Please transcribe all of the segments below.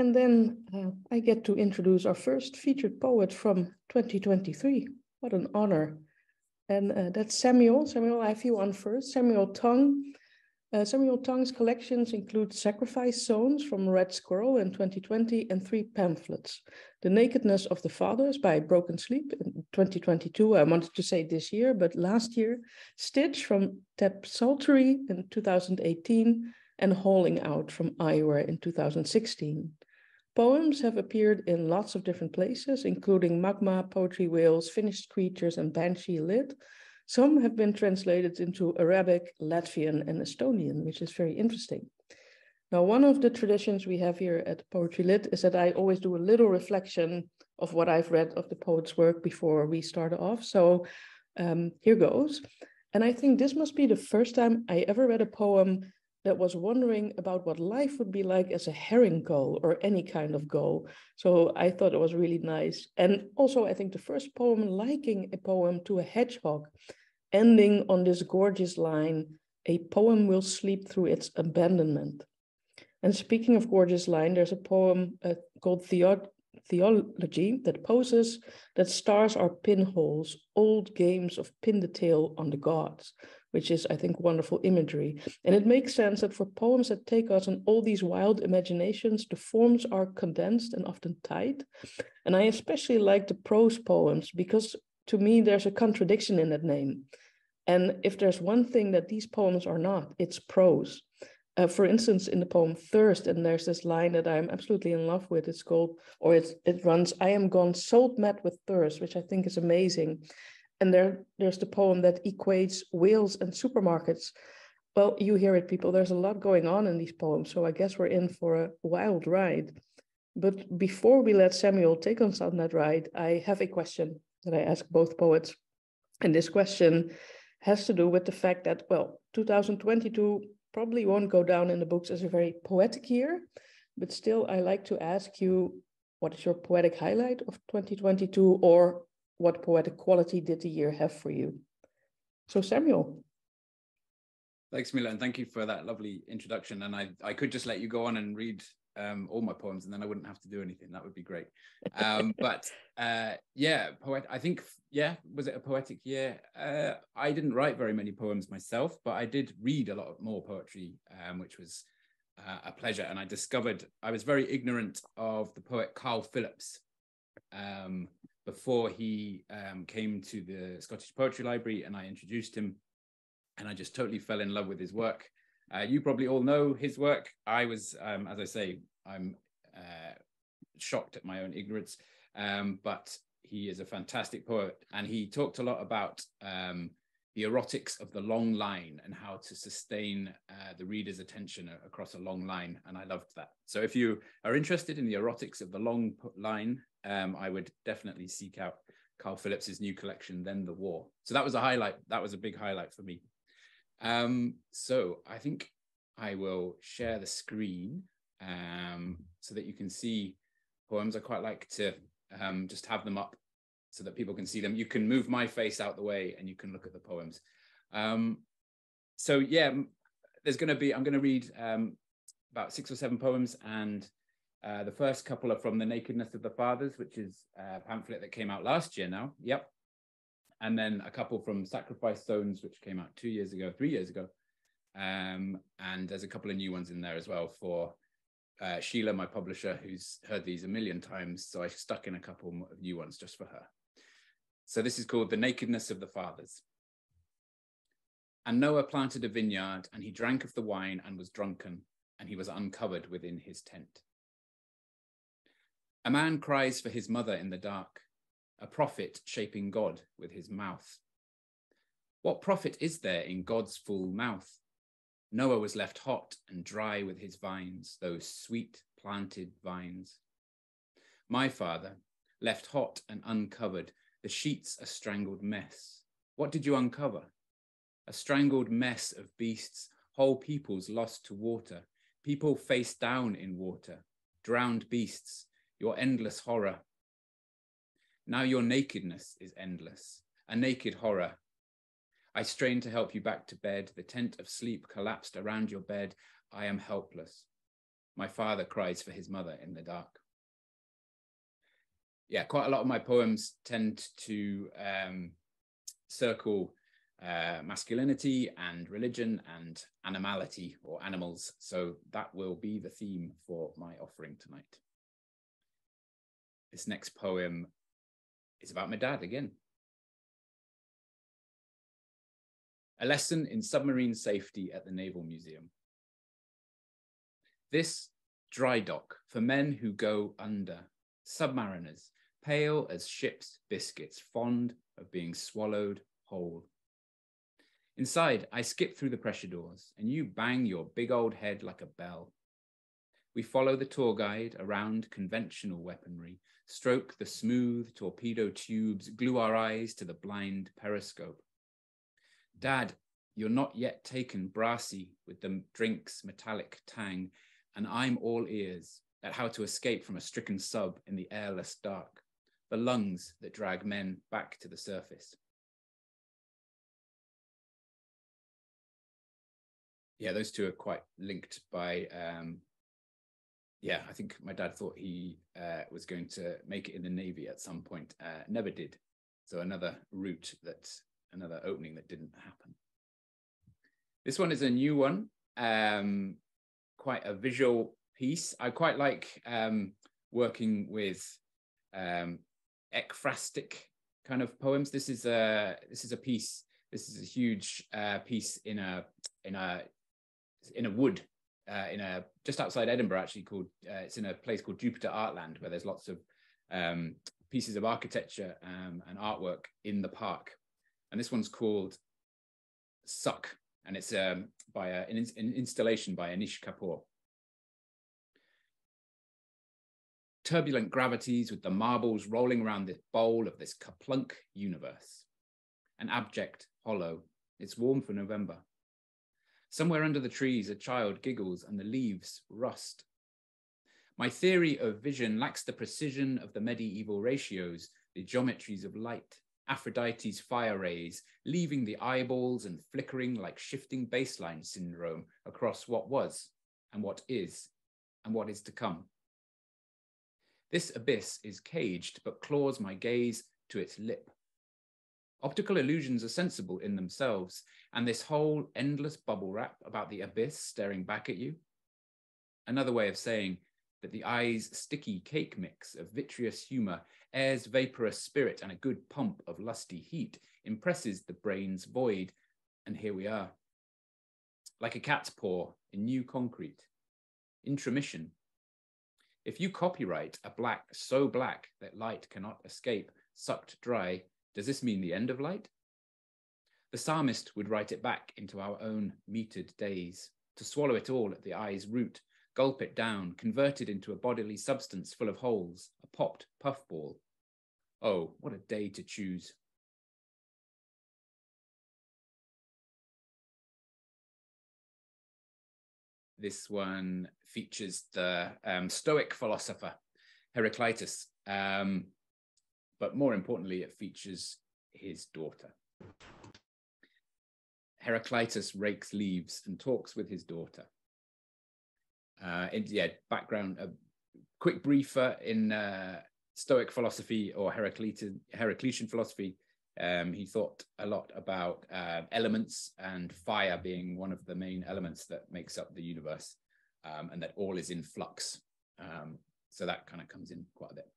And then I get to introduce our first featured poet from 2023. What an honor. And that's Samuel. Samuel, I have you on first. Samuel Tongue. Samuel Tongue's collections include Sacrifice Zones from Red Squirrel in 2020 and 3 pamphlets. The Nakedness of the Fathers by Broken Sleep in 2022. I wanted to say this year, but last year. Stitch from Tep Saltery in 2018 and Hauling Out from Iowa in 2016. Poems have appeared in lots of different places, including Magma, Poetry Whales, Finished Creatures, and Banshee Lit. Some have been translated into Arabic, Latvian, and Estonian, which is very interesting. Now, one of the traditions we have here at Poetry Lit is that I always do a little reflection of what I've read of the poet's work before we start off. So here goes. And I think this must be the first time I ever read a poem that was wondering about what life would be like as a herring gull or any kind of gull. So I thought it was really nice. And also, I think the first poem liking a poem to a hedgehog, ending on this gorgeous line, "A poem will sleep through its abandonment." And speaking of gorgeous line, there's a poem called Theology that poses that stars are pinholes, old games of pin the tail on the gods, which is, I think, wonderful imagery. And it makes sense that for poems that take us on all these wild imaginations, the forms are condensed and often tight. And I especially like the prose poems because to me, there's a contradiction in that name. And if there's one thing that these poems are not, it's prose. For instance, in the poem Thirst, and there's this line that I'm absolutely in love with. It's called, or it runs, "I am gone salt mad with thirst," which I think is amazing. And there's the poem that equates whales and supermarkets. Well, you hear it, people. There's a lot going on in these poems, so I guess we're in for a wild ride. But before we let Samuel take us on that ride, I have a question that I ask both poets. And this question has to do with the fact that, well, 2022 probably won't go down in the books as a very poetic year, but still I like to ask you, what is your poetic highlight of 2022, or what poetic quality did the year have for you? So Samuel. Thanks, Mila, and thank you for that lovely introduction. And I could just let you go on and read all my poems, and then I wouldn't have to do anything. That would be great. I think, was it a poetic year? I didn't write very many poems myself, but I did read a lot more poetry, which was a pleasure. And I was very ignorant of the poet Carl Phillips before he came to the Scottish Poetry Library, and I introduced him, and I just totally fell in love with his work. You probably all know his work. I was, as I say, I'm shocked at my own ignorance, but he is a fantastic poet. And he talked a lot about the erotics of the long line and how to sustain the reader's attention across a long line. And I loved that. So if you are interested in the erotics of the long line, I would definitely seek out Carl Phillips's new collection, Then the War. So that was a highlight. That was a big highlight for me. So I think I will share the screen so that you can see poems. I quite like to just have them up so that people can see them. You can move my face out the way and you can look at the poems. I'm going to read about 6 or 7 poems, and the first couple are from The Nakedness of the Fathers, which is a pamphlet that came out last year now. Yep. And then a couple from Sacrifice Zones, which came out 3 years ago. And there's a couple of new ones in there as well for Sheila, my publisher, who's heard these a million times. So I stuck in a couple of new ones just for her. So this is called The Nakedness of the Fathers. And Noah planted a vineyard, and he drank of the wine and was drunken, and he was uncovered within his tent. A man cries for his mother in the dark, a prophet shaping God with his mouth. What profit is there in God's full mouth? Noah was left hot and dry with his vines, those sweet planted vines. My father, left hot and uncovered, the sheets a strangled mess. What did you uncover? A strangled mess of beasts, whole peoples lost to water, people face down in water, drowned beasts, your endless horror. Now your nakedness is endless, a naked horror. I strain to help you back to bed. The tent of sleep collapsed around your bed. I am helpless. My father cries for his mother in the dark. Yeah, quite a lot of my poems tend to circle masculinity and religion and animality or animals. So that will be the theme for my offering tonight. This next poem is about my dad again. A lesson in submarine safety at the Naval Museum. This dry dock for men who go under, submariners, pale as ship's biscuits, fond of being swallowed whole. Inside, I skip through the pressure doors, and you bang your big old head like a bell. We follow the tour guide around conventional weaponry, stroke the smooth torpedo tubes, glue our eyes to the blind periscope. Dad, you're not yet taken brassy with the drink's metallic tang, and I'm all ears at how to escape from a stricken sub in the airless dark, the lungs that drag men back to the surface. Yeah, those two are quite linked by, I think my dad thought he was going to make it in the Navy at some point, never did. So another another opening that didn't happen. This one is a new one, quite a visual piece. I quite like working with ekphrastic kind of poems. This is a piece. This is a huge piece in a wood, just outside Edinburgh, actually, called it's in a place called Jupiter Artland, where there's lots of pieces of architecture and artwork in the park. And this one's called Suck, and it's by an installation by Anish Kapoor. Turbulent gravities with the marbles rolling around the bowl of this kaplunk universe. An abject hollow. It's warm for November. Somewhere under the trees, a child giggles and the leaves rust. My theory of vision lacks the precision of the medieval ratios, the geometries of light, Aphrodite's fire rays, leaving the eyeballs and flickering like shifting baseline syndrome across what was and what is to come. This abyss is caged, but claws my gaze to its lip. Optical illusions are sensible in themselves, and this whole endless bubble wrap about the abyss staring back at you. Another way of saying that the eye's sticky cake mix of vitreous humor, air's vaporous spirit, and a good pump of lusty heat impresses the brain's void, and here we are. Like a cat's paw in new concrete. Intromission. If you copyright a black so black that light cannot escape, sucked dry, does this mean the end of light? The psalmist would write it back into our own metered days, to swallow it all at the eye's root, gulp it down, convert it into a bodily substance full of holes, a popped puffball. Oh, what a day to choose. This one features the Stoic philosopher, Heraclitus, but more importantly, it features his daughter. Heraclitus rakes leaves and talks with his daughter. Background, a quick briefer in Stoic philosophy or Heraclitean philosophy. He thought a lot about elements, and fire being one of the main elements that makes up the universe, and that all is in flux. So that kind of comes in quite a bit.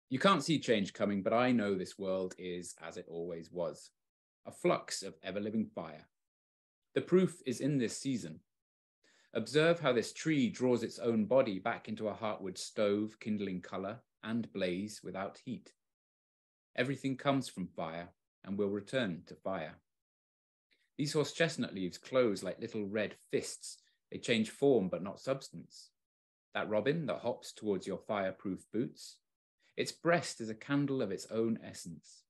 You can't see change coming, but I know this world is as it always was, a flux of ever-living fire. The proof is in this season. Observe how this tree draws its own body back into a heartwood stove, kindling color and blaze without heat. Everything comes from fire and will return to fire. These horse chestnut leaves close like little red fists. They change form but not substance. That robin that hops towards your fireproof boots, its breast is a candle of its own essence.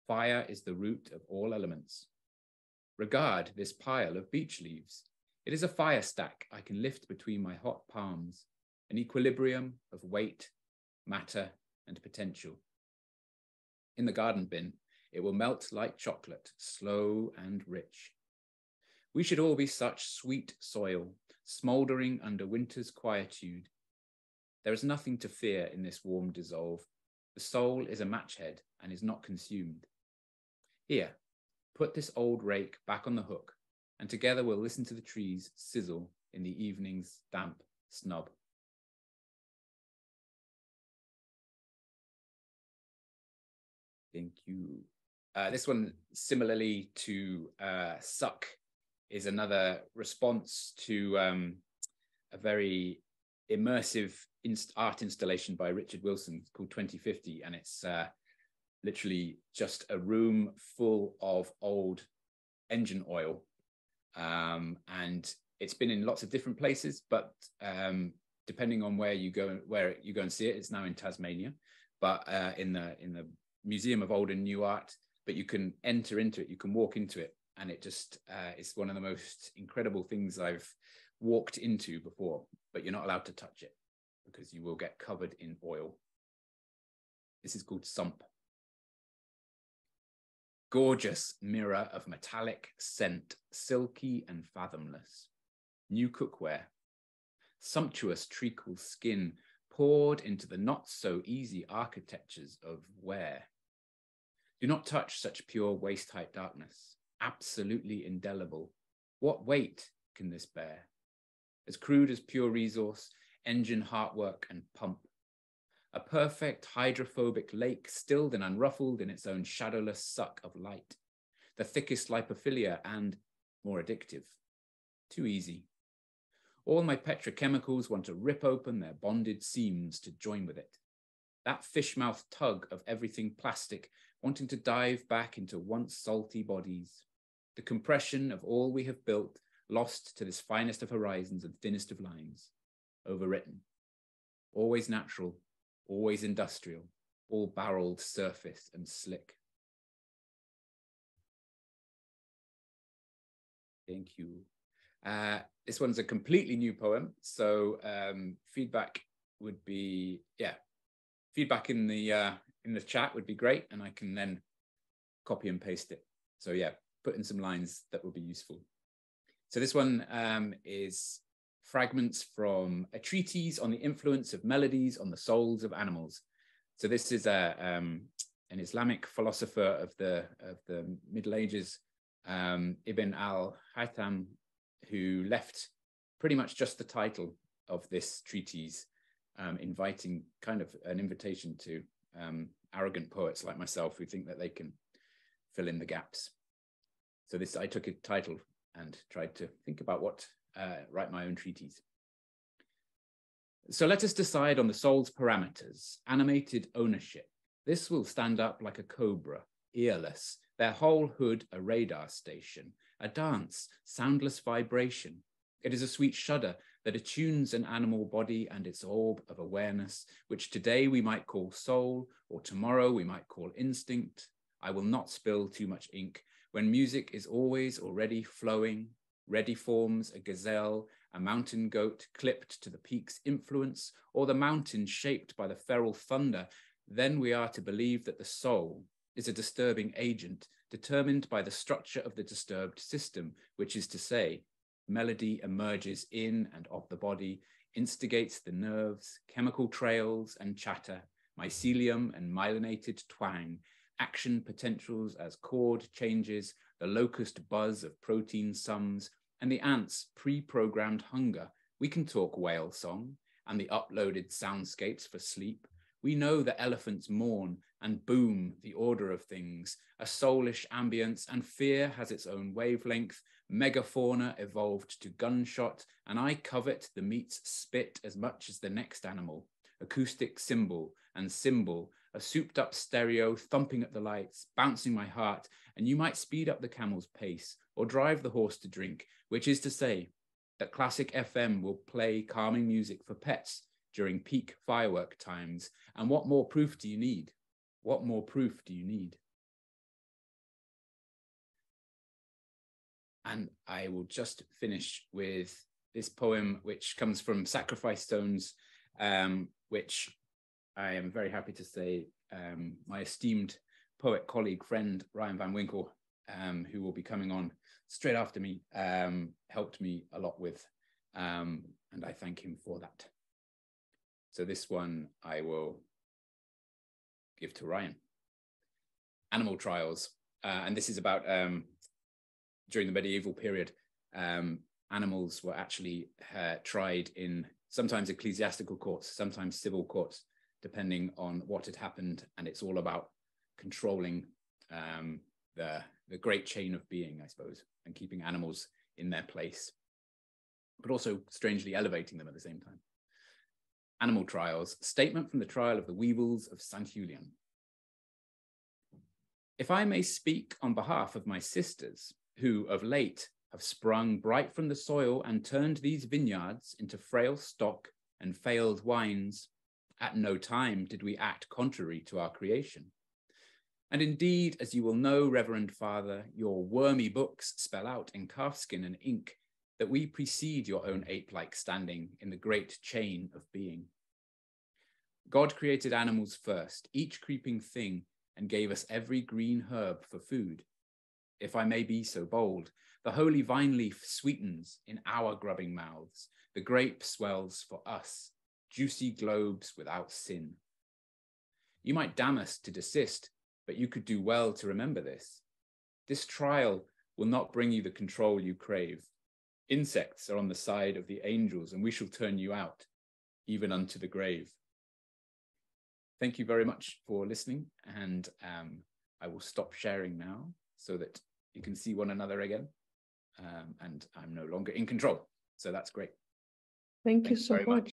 Fire is the root of all elements. Regard this pile of beech leaves. It is a fire stack I can lift between my hot palms, an equilibrium of weight, matter, and potential. In the garden bin, it will melt like chocolate, slow and rich. We should all be such sweet soil, smouldering under winter's quietude. There is nothing to fear in this warm dissolve. The soul is a matchhead and is not consumed. Here, put this old rake back on the hook, and together we'll listen to the trees sizzle in the evening's damp snub. Thank you. This one, similarly to Suck, is another response to a very immersive art installation by Richard Wilson called 2050, and it's literally just a room full of old engine oil, and it's been in lots of different places, but depending on where you go and see it, it's now in Tasmania, but in the Museum of Old and New Art. But you can enter into it, you can walk into it, and it just it's one of the most incredible things I've walked into before, but you're not allowed to touch it because you will get covered in oil. This is called Sump. Gorgeous mirror of metallic scent, silky and fathomless. New cookware. Sumptuous treacle skin poured into the not so easy architectures of wear. Do not touch such pure waist-height darkness, absolutely indelible. What weight can this bear? As crude as pure resource, engine heartwork and pump. A perfect hydrophobic lake, stilled and unruffled in its own shadowless suck of light. The thickest lipophilia and more addictive. Too easy. All my petrochemicals want to rip open their bonded seams to join with it. That fish-mouth tug of everything plastic, wanting to dive back into once salty bodies. The compression of all we have built, lost to this finest of horizons and thinnest of lines. Overwritten. Always natural, always industrial, all barreled surface and slick. Thank you. This one's a completely new poem, so feedback would be, feedback in the chat would be great, and I can then copy and paste it. So yeah, put in some lines that will be useful. So this one is fragments from a treatise on the influence of melodies on the souls of animals. So this is an Islamic philosopher of the Middle Ages, Ibn al-Haytham, who left pretty much just the title of this treatise, inviting kind of an invitation to arrogant poets like myself who think that they can fill in the gaps. So this, I took a title and tried to think about what, write my own treatise. So let us decide on the soul's parameters, animated ownership. This will stand up like a cobra, earless, their whole hood a radar station, a dance, soundless vibration. It is a sweet shudder that attunes an animal body and its orb of awareness, which today we might call soul, or tomorrow we might call instinct. I will not spill too much ink. When music is always already flowing, ready forms a gazelle, a mountain goat clipped to the peak's influence, or the mountain shaped by the feral thunder, then we are to believe that the soul is a disturbing agent determined by the structure of the disturbed system, which is to say, melody emerges in and of the body, instigates the nerves, chemical trails and chatter, mycelium and myelinated twang, action potentials as chord changes, the locust buzz of protein sums, and the ant's pre-programmed hunger. We can talk whale song and the uploaded soundscapes for sleep. We know the elephants mourn and boom the order of things, a soulish ambience, and fear has its own wavelength. Megafauna evolved to gunshot, and I covet the meat's spit as much as the next animal. Acoustic cymbal and cymbal, a souped up stereo thumping at the lights, bouncing my heart, and you might speed up the camel's pace or drive the horse to drink, which is to say that classic FM will play calming music for pets during peak firework times. And what more proof do you need? What more proof do you need? And I will just finish with this poem, which comes from Sacrifice Stones, which I am very happy to say my esteemed poet, colleague, friend, Ryan Van Winkle who will be coming on straight after me, helped me a lot with, and I thank him for that. So this one I will give to Ryan. Animal trials, and this is about during the medieval period, animals were actually tried in sometimes ecclesiastical courts, sometimes civil courts, depending on what had happened, and it's all about controlling the great chain of being, I suppose, and keeping animals in their place, but also strangely elevating them at the same time. Animal trials, statement from the trial of the weevils of St. Julian. If I may speak on behalf of my sisters, who of late have sprung bright from the soil and turned these vineyards into frail stock and failed wines, at no time did we act contrary to our creation. And indeed, as you will know, Reverend Father, your wormy books spell out in calfskin and ink that we precede your own ape-like standing in the great chain of being. God created animals first, each creeping thing, and gave us every green herb for food. If I may be so bold, the holy vine leaf sweetens in our grubbing mouths. The grape swells for us, juicy globes without sin. You might damn us to desist, but you could do well to remember this. This trial will not bring you the control you crave. Insects are on the side of the angels, and we shall turn you out, even unto the grave. Thank you very much for listening, and I will stop sharing now so that you can see one another again, and I'm no longer in control. So that's great. Thank you so much.